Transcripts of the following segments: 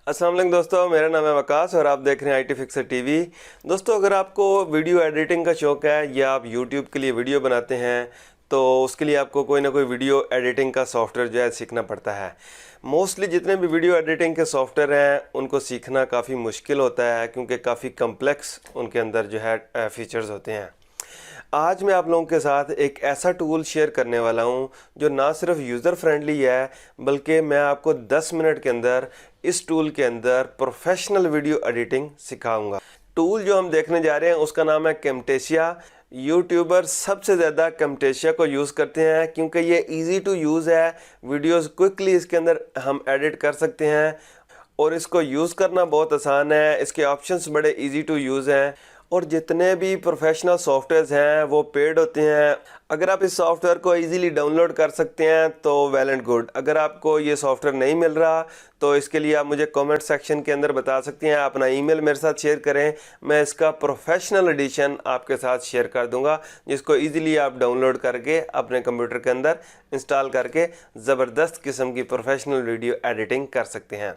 अस्सलाम वालेकुम दोस्तों, मेरा नाम है वकास और आप देख रहे हैं IT फिक्सर टीवी। दोस्तों, अगर आपको वीडियो एडिटिंग का शौक़ है या आप YouTube के लिए वीडियो बनाते हैं तो उसके लिए आपको कोई ना कोई वीडियो एडिटिंग का सॉफ्टवेयर जो है सीखना पड़ता है। मोस्टली जितने भी वीडियो एडिटिंग के सॉफ्टवेयर हैं उनको सीखना काफ़ी मुश्किल होता है क्योंकि काफ़ी कम्प्लेक्स उनके अंदर जो है फीचर्स होते हैं। आज मैं आप लोगों के साथ एक ऐसा टूल शेयर करने वाला हूं जो ना सिर्फ यूज़र फ्रेंडली है बल्कि मैं आपको 10 मिनट के अंदर इस टूल के अंदर प्रोफेशनल वीडियो एडिटिंग सिखाऊंगा। टूल जो हम देखने जा रहे हैं उसका नाम है कैमटेशिया। यूट्यूबर सबसे ज़्यादा कैमटेशिया को यूज़ करते हैं क्योंकि ये इजी टू यूज़ है। वीडियोस क्विकली इसके अंदर हम एडिट कर सकते हैं और इसको यूज़ करना बहुत आसान है। इसके ऑप्शंस बड़े इजी टू यूज़ हैं और जितने भी प्रोफेशनल सॉफ्टवेयर्स हैं वो पेड होते हैं। अगर आप इस सॉफ्टवेयर को इजीली डाउनलोड कर सकते हैं तो वेल एंड गुड। अगर आपको ये सॉफ्टवेयर नहीं मिल रहा तो इसके लिए आप मुझे कमेंट सेक्शन के अंदर बता सकते हैं। अपना ईमेल मेरे साथ शेयर करें, मैं इसका प्रोफेशनल एडिशन आपके साथ शेयर कर दूंगा जिसको इजीली आप डाउनलोड करके अपने कंप्यूटर के अंदर इंस्टॉल करके ज़बरदस्त किस्म की प्रोफेशनल वीडियो एडिटिंग कर सकते हैं।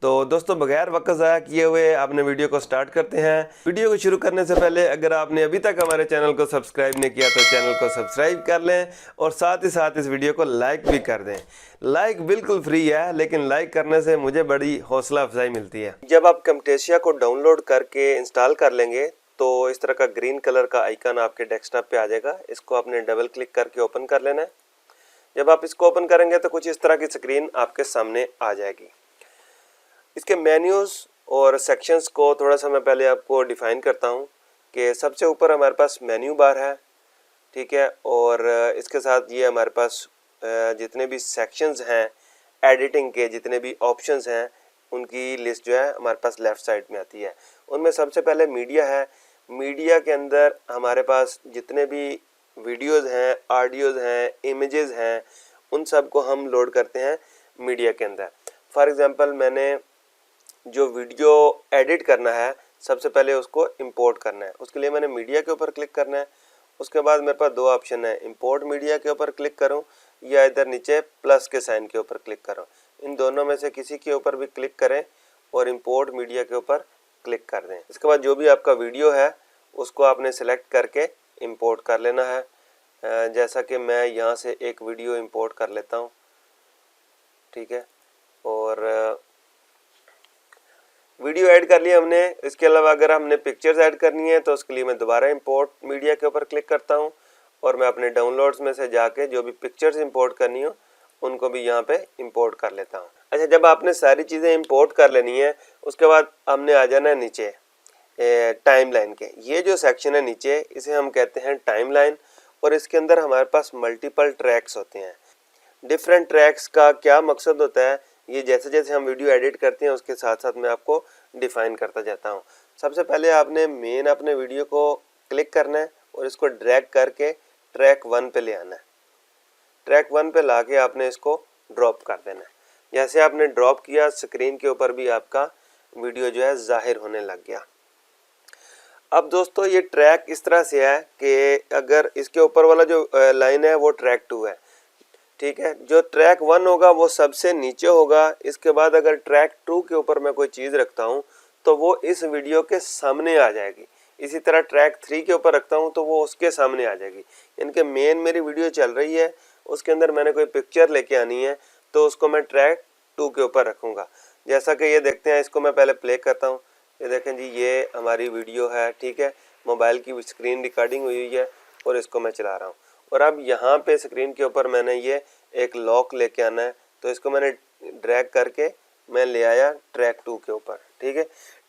तो दोस्तों, बगैर वक्त ज़ाया किए हुए आपने वीडियो को स्टार्ट करते हैं। वीडियो को शुरू करने से पहले अगर आपने अभी तक हमारे चैनल को सब्सक्राइब नहीं किया तो चैनल को सब्सक्राइब कर लें और साथ ही साथ इस वीडियो को लाइक भी कर दें। लाइक बिल्कुल फ्री है लेकिन लाइक करने से मुझे बड़ी हौसला अफजाई मिलती है। जब आप कैमटेशिया को डाउनलोड करके इंस्टॉल कर लेंगे तो इस तरह का ग्रीन कलर का आइकन आपके डेस्कटॉप पे आ जाएगा। इसको आपने डबल क्लिक करके ओपन कर लेना है। जब आप इसको ओपन करेंगे तो कुछ इस तरह की स्क्रीन आपके सामने आ जाएगी। इसके मेन्यूज़ और सेक्शंस को थोड़ा सा मैं पहले आपको डिफ़ाइन करता हूँ कि सबसे ऊपर हमारे पास मेन्यू बार है, ठीक है, और इसके साथ ये हमारे पास जितने भी सेक्शंस हैं एडिटिंग के, जितने भी ऑप्शंस हैं उनकी लिस्ट जो है हमारे पास लेफ़्ट साइड में आती है। उनमें सबसे पहले मीडिया है। मीडिया के अंदर हमारे पास जितने भी वीडियोज़ हैं, ऑडियोज़ हैं, इमेजेस हैं, उन सब को हम लोड करते हैं मीडिया के अंदर। फॉर एग्ज़ाम्पल, मैंने जो वीडियो एडिट करना है सबसे पहले उसको इंपोर्ट करना है। उसके लिए मैंने मीडिया के ऊपर क्लिक करना है। उसके बाद मेरे पास दो ऑप्शन है, इंपोर्ट मीडिया के ऊपर क्लिक करूं या इधर नीचे प्लस के साइन के ऊपर क्लिक करूं। इन दोनों में से किसी के ऊपर भी क्लिक करें और इंपोर्ट मीडिया के ऊपर क्लिक कर दें। इसके बाद जो भी आपका वीडियो है उसको आपने सेलेक्ट करके इम्पोर्ट कर लेना है। जैसा कि मैं यहाँ से एक वीडियो इम्पोर्ट कर लेता हूँ, ठीक है, और वीडियो ऐड कर लिया हमने। इसके अलावा अगर हमने पिक्चर्स ऐड करनी है तो उसके लिए मैं दोबारा इंपोर्ट मीडिया के ऊपर क्लिक करता हूं और मैं अपने डाउनलोड्स में से जाके जो भी पिक्चर्स इंपोर्ट करनी हो उनको भी यहां पे इंपोर्ट कर लेता हूं। अच्छा, जब आपने सारी चीज़ें इंपोर्ट कर लेनी है उसके बाद हमने आ जाना है नीचे टाइमलाइन के। ये जो सेक्शन है नीचे, इसे हम कहते हैं टाइमलाइन और इसके अंदर हमारे पास मल्टीपल ट्रैक्स होते हैं। डिफरेंट ट्रैक्स का क्या मकसद होता है ये जैसे जैसे हम वीडियो एडिट करते हैं उसके साथ साथ मैं आपको डिफाइन करता जाता हूँ। सबसे पहले आपने मेन अपने वीडियो को क्लिक करना है और इसको ड्रैग करके ट्रैक 1 पे ले आना है। ट्रैक 1 पे लाके आपने इसको ड्रॉप कर देना है। जैसे आपने ड्रॉप किया स्क्रीन के ऊपर भी आपका वीडियो जो है जाहिर होने लग गया। अब दोस्तों, ये ट्रैक इस तरह से है कि अगर इसके ऊपर वाला जो लाइन है वो ट्रैक 2 है, ठीक है। जो ट्रैक 1 होगा वो सबसे नीचे होगा। इसके बाद अगर ट्रैक 2 के ऊपर मैं कोई चीज़ रखता हूँ तो वो इस वीडियो के सामने आ जाएगी। इसी तरह ट्रैक 3 के ऊपर रखता हूँ तो वो उसके सामने आ जाएगी। इनके मेन मेरी वीडियो चल रही है, उसके अंदर मैंने कोई पिक्चर लेके आनी है तो उसको मैं ट्रैक 2 के ऊपर रखूँगा। जैसा कि ये देखते हैं, इसको मैं पहले प्ले करता हूँ। ये देखें जी, ये हमारी वीडियो है, ठीक है, मोबाइल की स्क्रीन रिकॉर्डिंग हुई हुई है और इसको मैं चला रहा हूँ। और अब यहाँ पे स्क्रीन के ऊपर मैंने ये एक लॉक लेके आना है तो इसको मैंने ड्रैग करके मैं ले आया ट्रैक 2 के ऊपर, ठीक है।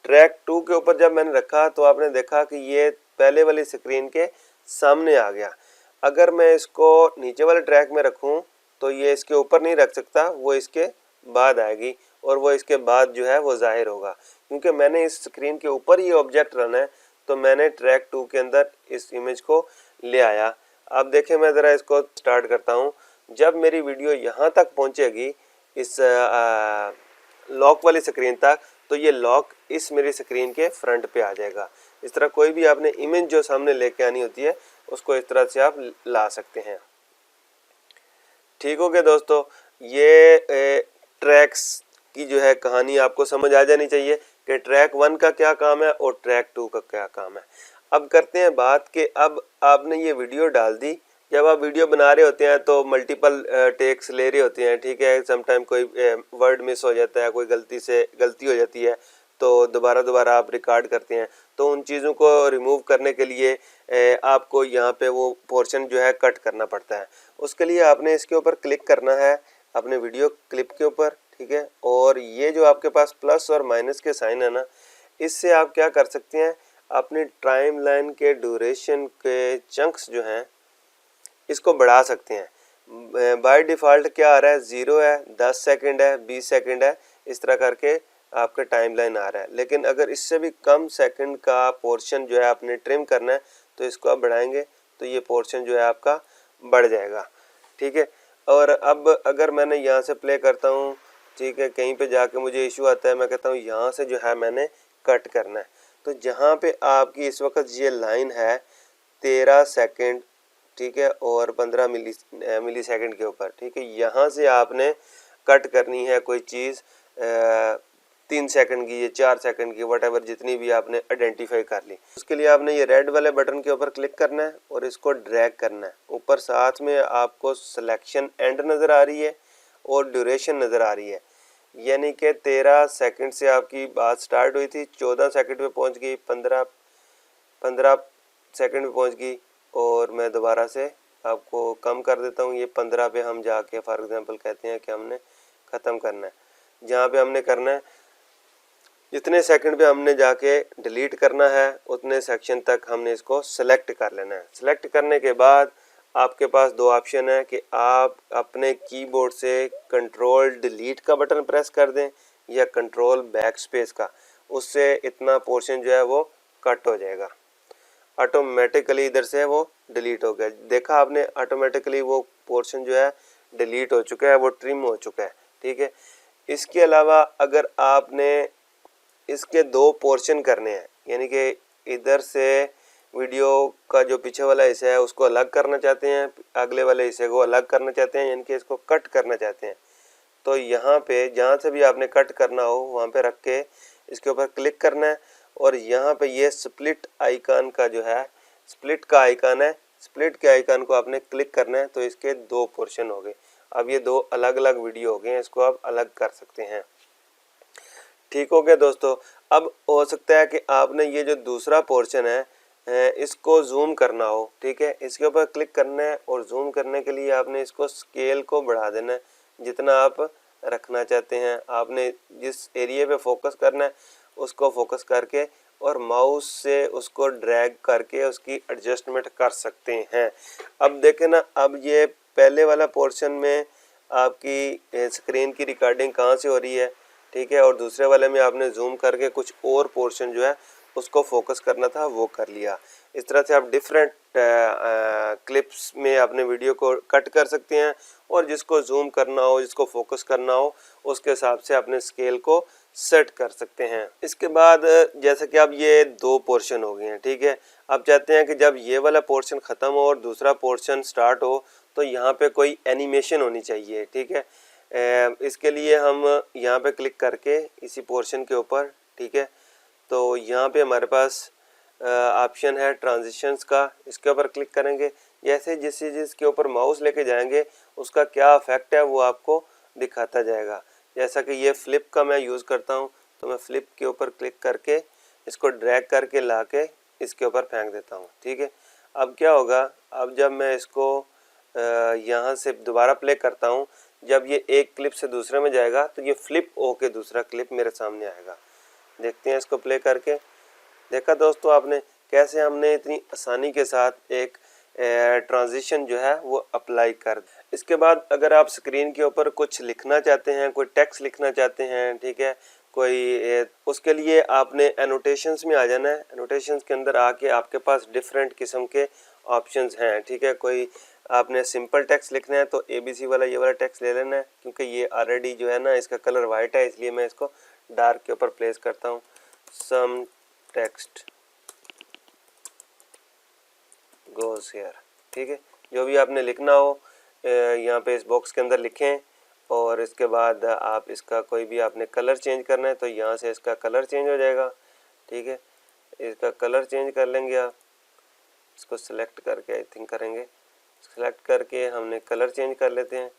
ट्रैक 2 के ऊपर जब मैंने रखा तो आपने देखा कि ये पहले वाली स्क्रीन के सामने आ गया। अगर मैं इसको नीचे वाले ट्रैक में रखूं तो ये इसके ऊपर नहीं रख सकता, वो इसके बाद आएगी और वो इसके बाद जो है वो जाहिर होगा। क्योंकि मैंने इस स्क्रीन के ऊपर ही ऑब्जेक्ट रखना है तो मैंने ट्रैक 2 के अंदर इस इमेज को ले आया। अब देखें, मैं ज़रा इसको स्टार्ट करता हूँ। जब मेरी वीडियो यहाँ तक पहुँचेगी इस लॉक वाली स्क्रीन तक तो ये लॉक इस मेरी स्क्रीन के फ्रंट पे आ जाएगा। इस तरह कोई भी आपने इमेज जो सामने लेके आनी होती है उसको इस तरह से आप ला सकते हैं। ठीक हो गया दोस्तों, ये ट्रैक्स की जो है कहानी आपको समझ आ जानी चाहिए कि ट्रैक 1 का क्या काम है और ट्रैक 2 का क्या काम है। अब करते हैं बात कि अब आपने ये वीडियो डाल दी। जब आप वीडियो बना रहे होते हैं तो मल्टीपल टेक्स ले रहे होते हैं, ठीक है। समटाइम कोई वर्ड मिस हो जाता है, कोई गलती हो जाती है, तो दोबारा आप रिकॉर्ड करते हैं। तो उन चीज़ों को रिमूव करने के लिए आपको यहाँ पे वो पोर्शन जो है कट करना पड़ता है। उसके लिए आपने इसके ऊपर क्लिक करना है अपने वीडियो क्लिप के ऊपर, ठीक है। और ये जो आपके पास प्लस और माइनस के साइन है ना, इससे आप क्या कर सकते हैं, अपनी टाइमलाइन के ड्यूरेशन के चंक्स जो हैं इसको बढ़ा सकते हैं। बाय डिफ़ॉल्ट क्या आ रहा है, 0 है, 10 सेकंड है, 20 सेकंड है, इस तरह करके आपका टाइमलाइन आ रहा है। लेकिन अगर इससे भी कम सेकंड का पोर्शन जो है आपने ट्रिम करना है तो इसको आप बढ़ाएंगे तो ये पोर्शन जो है आपका बढ़ जाएगा, ठीक है। और अब अगर मैंने यहाँ से प्ले करता हूँ, ठीक है, कहीं पे जाके मुझे इशू आता है, मैं कहता हूँ यहाँ से जो है मैंने कट करना है। तो जहाँ पे आपकी इस वक्त ये लाइन है 13 सेकंड, ठीक है, और 15 मिली सेकंड के ऊपर, ठीक है, यहाँ से आपने कट करनी है कोई चीज़ 3 सेकंड की या 4 सेकंड की, वट जितनी भी आपने आइडेंटिफाई कर ली। उसके लिए आपने ये रेड वाले बटन के ऊपर क्लिक करना है और इसको ड्रैग करना है ऊपर। साथ में आपको सिलेक्शन एंड नज़र आ रही है और ड्यूरेशन नज़र आ रही है, यानी कि 13 सेकंड से आपकी बात स्टार्ट हुई थी, 14 सेकंड पे पहुंच गई, 15 सेकंड पे पहुंच गई। और मैं दोबारा से आपको कम कर देता हूं, ये 15 पे हम जाके फॉर एग्जांपल कहते हैं कि हमने ख़त्म करना है। जहां पे हमने करना है, जितने सेकंड पे हमने जाके डिलीट करना है उतने सेक्शन तक हमने इसको सेलेक्ट कर लेना है। सेलेक्ट करने के बाद आपके पास दो ऑप्शन है कि आप अपने कीबोर्ड से कंट्रोल डिलीट का बटन प्रेस कर दें या कंट्रोल बैक स्पेस का। उससे इतना पोर्शन जो है वो कट हो जाएगा, ऑटोमेटिकली इधर से वो डिलीट हो गया। देखा आपने, ऑटोमेटिकली वो पोर्शन जो है डिलीट हो चुका है, वो ट्रिम हो चुका है, ठीक है। इसके अलावा अगर आपने इसके दो पोर्शन करने हैं, यानी कि इधर से वीडियो का जो पीछे वाला हिस्सा है उसको अलग करना चाहते हैं, अगले वाले हिस्से को अलग करना चाहते हैं, यानी कि इसको कट करना चाहते हैं, तो यहाँ पे जहाँ से भी आपने कट करना हो वहाँ पे रख के इसके ऊपर क्लिक करना है। और यहाँ पे ये स्प्लिट आइकन का जो है, स्प्लिट का आइकन है, स्प्लिट के आइकन को आपने क्लिक करना है तो इसके दो पोर्शन हो गए। अब ये दो अलग अलग वीडियो हो गए हैं, इसको आप अलग कर सकते हैं। ठीक हो गया दोस्तों। अब हो सकता है कि आपने ये जो दूसरा पोर्शन है इसको जूम करना हो, ठीक है। इसके ऊपर क्लिक करना है और जूम करने के लिए आपने इसको स्केल को बढ़ा देना है जितना आप रखना चाहते हैं। आपने जिस एरिया पे फोकस करना है उसको फोकस करके और माउस से उसको ड्रैग करके उसकी एडजस्टमेंट कर सकते हैं। अब देखें ना, अब ये पहले वाला पोर्शन में आपकी स्क्रीन की रिकॉर्डिंग कहाँ से हो रही है, ठीक है, और दूसरे वाले में आपने जूम करके कुछ और पोर्शन जो है उसको फोकस करना था वो कर लिया। इस तरह से आप डिफरेंट क्लिप्स में अपने वीडियो को कट कर सकते हैं और जिसको जूम करना हो, जिसको फोकस करना हो, उसके हिसाब से अपने स्केल को सेट कर सकते हैं। इसके बाद जैसे कि अब ये दो पोर्शन हो गए हैं, ठीक है। आप चाहते हैं कि जब ये वाला पोर्शन ख़त्म हो और दूसरा पोर्शन स्टार्ट हो तो यहाँ पे कोई एनिमेशन होनी चाहिए, ठीक है। इसके लिए हम यहाँ पे क्लिक करके इसी पोर्शन के ऊपर, ठीक है, तो यहाँ पे हमारे पास ऑप्शन है ट्रांजिशंस का, इसके ऊपर क्लिक करेंगे। जैसे जिसके ऊपर माउस लेके जाएंगे उसका क्या इफेक्ट है वो आपको दिखाता जाएगा। जैसा कि ये फ्लिप का मैं यूज़ करता हूँ तो मैं फ्लिप के ऊपर क्लिक करके इसको ड्रैग करके ला के इसके ऊपर फेंक देता हूँ, ठीक है। अब क्या होगा, अब जब मैं इसको यहाँ से दोबारा प्ले करता हूँ, जब ये एक क्लिप से दूसरे में जाएगा तो ये फ्लिप होके दूसरा क्लिप मेरे सामने आएगा। देखते हैं इसको प्ले करके। देखा दोस्तों आपने कैसे हमने इतनी आसानी के साथ एक ट्रांजिशन जो है वो अप्लाई कर। इसके बाद अगर आप स्क्रीन के ऊपर कुछ लिखना चाहते हैं, कोई टेक्स्ट लिखना चाहते हैं, ठीक है, कोई उसके लिए आपने एनोटेशंस में आ जाना है। एनोटेशंस के अंदर आके आपके पास डिफरेंट किस्म के ऑप्शंस हैं, ठीक है। कोई आपने सिंपल टेक्स्ट लिखना है तो ABC वाला ये वाला टेक्स्ट ले लेना है, क्योंकि ये ऑलरेडी जो है ना इसका कलर वाइट है, इसलिए मैं इसको डार्क के ऊपर प्लेस करता हूँ। सम टेक्स्ट गोज हियर, ठीक है। जो भी आपने लिखना हो यहाँ पे इस बॉक्स के अंदर लिखें और इसके बाद आप इसका कोई भी आपने कलर चेंज करना है तो यहाँ से इसका कलर चेंज हो जाएगा। ठीक है, इसका कलर चेंज कर लेंगे आप, इसको सिलेक्ट करके आई थिंक करेंगे, सिलेक्ट करके हमने कलर चेंज कर लेते हैं।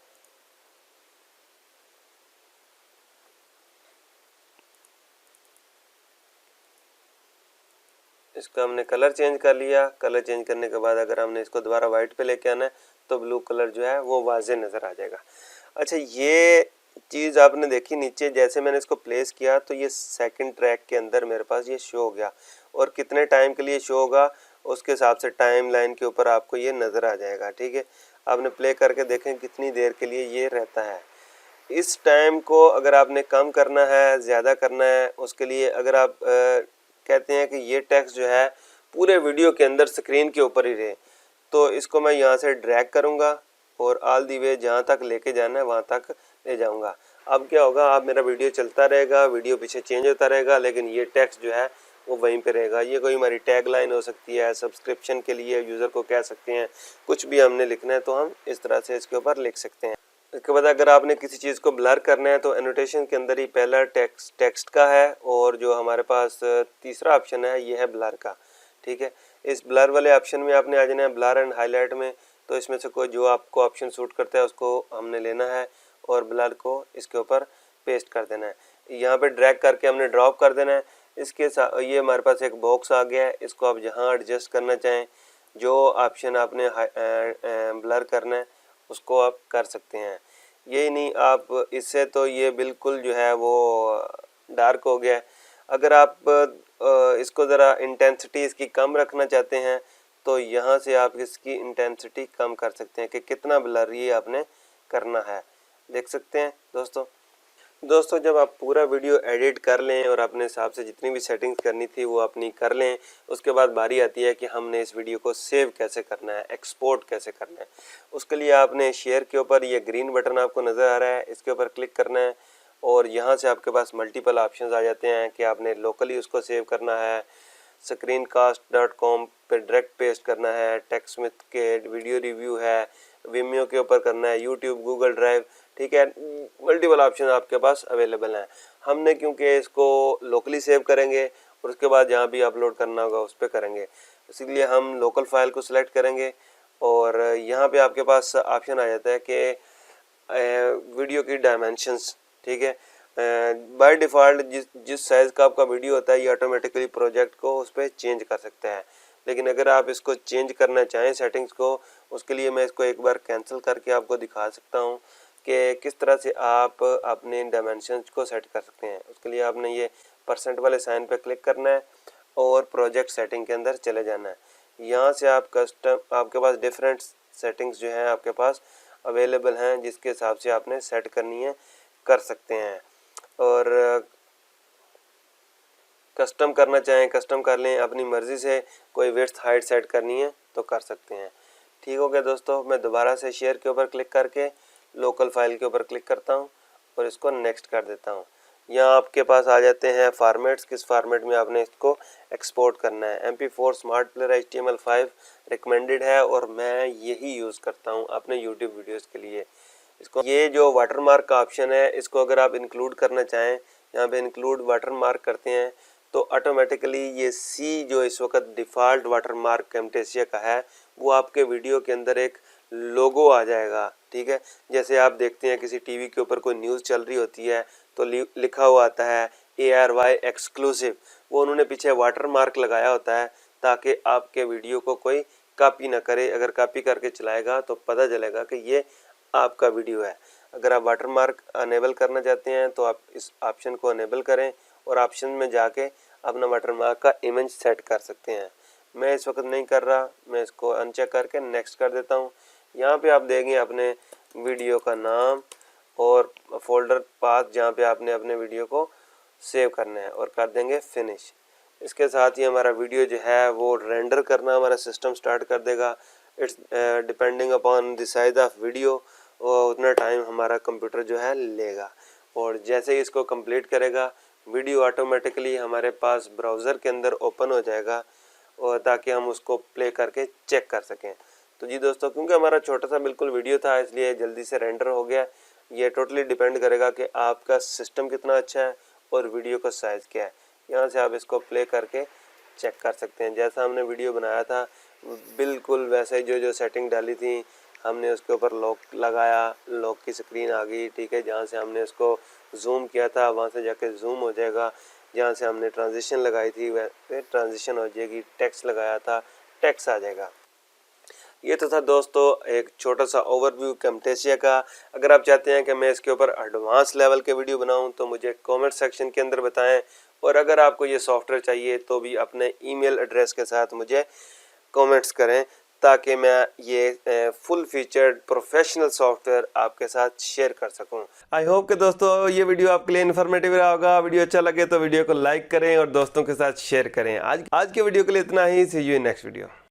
इसका हमने कलर चेंज कर लिया। कलर चेंज करने के बाद अगर हमने इसको दोबारा वाइट पे लेके आना है तो ब्लू कलर जो है वो वाजे नज़र आ जाएगा। अच्छा, ये चीज़ आपने देखी नीचे, जैसे मैंने इसको प्लेस किया तो ये सेकंड ट्रैक के अंदर मेरे पास ये शो हो गया, और कितने टाइम के लिए शो होगा उसके हिसाब से टाइम लाइन के ऊपर आपको ये नज़र आ जाएगा। ठीक है, आपने प्ले करके देखें कितनी देर के लिए ये रहता है। इस टाइम को अगर आपने कम करना है, ज़्यादा करना है, उसके लिए अगर आप कहते हैं कि ये टेक्स्ट जो है पूरे वीडियो के अंदर स्क्रीन के ऊपर ही रहे, तो इसको मैं यहाँ से ड्रैग करूँगा और ऑल दी वे जहाँ तक लेके जाना है वहाँ तक ले जाऊँगा। अब क्या होगा, आप मेरा वीडियो चलता रहेगा, वीडियो पीछे चेंज होता रहेगा, लेकिन ये टेक्स्ट जो है वो वहीं पे रहेगा। ये कोई हमारी टैग लाइन हो सकती है, सब्सक्रिप्शन के लिए यूज़र को कह सकते हैं, कुछ भी हमने लिखना है तो हम इस तरह से इसके ऊपर लिख सकते हैं। इसके बाद अगर आपने किसी चीज़ को ब्लर करना है तो एनोटेशन के अंदर ही पहला टेक्स्ट का है, और जो हमारे पास तीसरा ऑप्शन है ये है ब्लर का। ठीक है, इस ब्लर वाले ऑप्शन में आपने आ जाना है ब्लर एंड हाईलाइट में, तो इसमें से कोई जो आपको ऑप्शन सूट करता है उसको हमने लेना है और ब्लर को इसके ऊपर पेस्ट कर देना है। यहाँ पे ड्रैग करके हमने ड्रॉप कर देना है। इसके साथ ये हमारे पास एक बॉक्स आ गया है, इसको आप जहाँ एडजस्ट करना चाहें, जो ऑप्शन आपने ब्लर करना है उसको आप कर सकते हैं। यही नहीं, आप इससे तो ये बिल्कुल जो है वो डार्क हो गया है। अगर आप इसको ज़रा इंटेंसिटी इसकी कम रखना चाहते हैं तो यहाँ से आप इसकी इंटेंसिटी कम कर सकते हैं कि कितना ब्लर ये आपने करना है। देख सकते हैं दोस्तों जब आप पूरा वीडियो एडिट कर लें और अपने हिसाब से जितनी भी सेटिंग्स करनी थी वो अपनी कर लें, उसके बाद बारी आती है कि हमने इस वीडियो को सेव कैसे करना है, एक्सपोर्ट कैसे करना है। उसके लिए आपने शेयर के ऊपर ये ग्रीन बटन आपको नज़र आ रहा है, इसके ऊपर क्लिक करना है और यहाँ से आपके पास मल्टीपल ऑप्शंस आ जाते हैं कि आपने लोकली उसको सेव करना है, screencast.com पे डायरेक्ट पेस्ट करना है, टेक्स्टस्मिथ के वीडियो रिव्यू है, विमियो के ऊपर करना है, यूट्यूब, गूगल ड्राइव। ठीक है, मल्टीपल ऑप्शन आपके पास अवेलेबल हैं। हमने क्योंकि इसको लोकली सेव करेंगे और उसके बाद जहाँ भी अपलोड करना होगा उस पर करेंगे, इसीलिए हम लोकल फाइल को सिलेक्ट करेंगे और यहाँ पे आपके पास ऑप्शन आ जाता है कि वीडियो की डायमेंशंस। ठीक है, बाय डिफ़ॉल्ट जिस साइज़ का आपका वीडियो होता है ये ऑटोमेटिकली प्रोजेक्ट को उस पर चेंज कर सकता है, लेकिन अगर आप इसको चेंज करना चाहें सेटिंग्स को, उसके लिए मैं इसको एक बार कैंसिल करके आपको दिखा सकता हूँ कि किस तरह से आप अपने डायमेंशंस को सेट कर सकते हैं। उसके लिए आपने ये % वाले साइन पे क्लिक करना है और प्रोजेक्ट सेटिंग के अंदर चले जाना है। यहाँ से आप आपके पास डिफरेंट सेटिंग्स जो हैं आपके पास अवेलेबल हैं, जिसके हिसाब से आपने सेट करनी है कर सकते हैं, और कस्टम करना चाहें कस्टम कर लें अपनी मर्ज़ी से, कोई विड्थ हाइट सेट करनी है तो कर सकते हैं। ठीक हो गया दोस्तों, मैं दोबारा से शेयर के ऊपर क्लिक करके लोकल फाइल के ऊपर क्लिक करता हूं और इसको नेक्स्ट कर देता हूं। यहाँ आपके पास आ जाते हैं फॉर्मेट्स, किस फॉर्मेट में आपने इसको एक्सपोर्ट करना है। MP4 smart player HTML5 recommended है और मैं यही यूज़ करता हूँ अपने यूट्यूब वीडियोज़ के लिए। इसको ये जो वाटरमार्क का ऑप्शन है इसको अगर आप इंक्लूड करना चाहें, यहाँ पे इंक्लूड वाटरमार्क करते हैं तो ऑटोमेटिकली ये C जो इस वक्त डिफ़ॉल्ट वाटरमार्क कैमटेसिया का है वो आपके वीडियो के अंदर एक लोगो आ जाएगा। ठीक है, जैसे आप देखते हैं किसी टीवी के ऊपर कोई न्यूज़ चल रही होती है तो लिखा हुआ आता है ARY एक्सक्लूसिव, वो उन्होंने पीछे वाटरमार्क लगाया होता है ताकि आपके वीडियो को कोई कॉपी ना करे। अगर कॉपी करके चलाएगा तो पता चलेगा कि ये आपका वीडियो है। अगर आप वाटरमार्क अनेबल करना चाहते हैं तो आप इस ऑप्शन को अनेबल करें और ऑप्शन में जाके अपना वाटरमार्क का इमेज सेट कर सकते हैं। मैं इस वक्त नहीं कर रहा, मैं इसको अनचेक करके नेक्स्ट कर देता हूँ। यहाँ पे आप देंगे अपने वीडियो का नाम और फोल्डर पाथ जहाँ पे आपने अपने वीडियो को सेव करना है और कर देंगे फिनिश। इसके साथ ही हमारा वीडियो जो है वो रेंडर करना हमारा सिस्टम स्टार्ट कर देगा। It's depending upon the size of video, उतना टाइम हमारा कंप्यूटर जो है लेगा, और जैसे ही इसको कंप्लीट करेगा वीडियो ऑटोमेटिकली हमारे पास ब्राउज़र के अंदर ओपन हो जाएगा और ताकि हम उसको प्ले करके चेक कर सकें। तो जी दोस्तों, क्योंकि हमारा छोटा सा बिल्कुल वीडियो था इसलिए जल्दी से रेंडर हो गया, ये टोटली डिपेंड करेगा कि आपका सिस्टम कितना अच्छा है और वीडियो का साइज़ क्या है। यहाँ से आप इसको प्ले करके चेक कर सकते हैं। जैसा हमने वीडियो बनाया था बिल्कुल वैसे ही जो सेटिंग डाली थी हमने उसके ऊपर लॉक लगाया, लॉक की स्क्रीन आ गई, ठीक है। जहाँ से हमने उसको जूम किया था वहाँ से जाके जूम हो जाएगा। जहाँ से हमने ट्रांजिशन लगाई थी वैसे ट्रांजिशन हो जाएगी। टेक्स्ट लगाया था टेक्स्ट आ जाएगा। ये तो था दोस्तों एक छोटा सा ओवरव्यू कैमटेसिया का। अगर आप चाहते हैं कि मैं इसके ऊपर एडवांस लेवल के वीडियो बनाऊं तो मुझे कमेंट सेक्शन के अंदर बताएं, और अगर आपको ये सॉफ्टवेयर चाहिए तो भी अपने ईमेल एड्रेस के साथ मुझे कमेंट्स करें ताकि मैं ये फुल फीचर्ड प्रोफेशनल सॉफ्टवेयर आपके साथ शेयर कर सकूं। आई होप कि दोस्तों ये वीडियो आपके लिए इन्फॉर्मेटिव रहा होगा। वीडियो अच्छा लगे तो वीडियो को लाइक करें और दोस्तों के साथ शेयर करें। आज के वीडियो के लिए इतना ही। सी यू इन नेक्स्ट वीडियो।